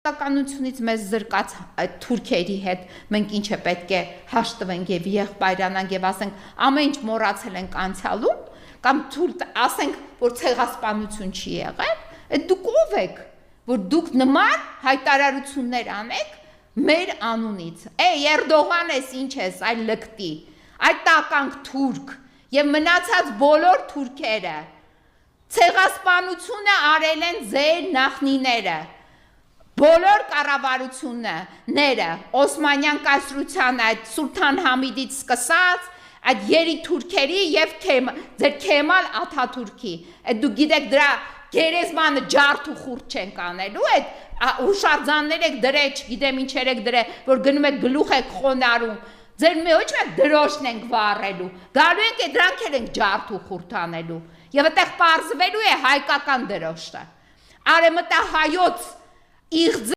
Ականությունից մեզ զրկած այդ թուրքերի հետ մենք ինչ է պետք է հաշտվենք եւ եղբայրանանք եւ ասենք ամեն ինչ մոռացել ենք անցյալում կամ ասենք որ ցեղասպանություն չի եղել, այդ դուք ով եք որ դուք նման հայտարարություններ անեք մեր անունից։ Էրդողան ես ինչ ես, այ լկտի, այդ տականք թուրք եւ մնացած բոլոր թուրքերը ցեղասպանությունը արել են ձեր նախնիները։ Բոլոր կառավարությունները, Օսմանյան կայսրության այդ Սուլթան Համիդից սկսած, այդ երիտուրքերի եւ ձեր Քեմալ Աթաթուրքի, այդ դու գիտեք դրա գերեզմանը ջարդ ու խուրդ չենք անելու, այդ հուշարձաններ եք դրել, չգիտեմ ինչեր եք դրել, որ գնում եք գլուխ եք խոնարհում, ձեր ոչ մեկ դրոշն ենք վառելու, գալու ենք դրանք էլ ենք ջարդ ու խուրդ անելու, եւ այդտեղ պարզվելու է հայկական դրոշը, արեմտահայոց իղձ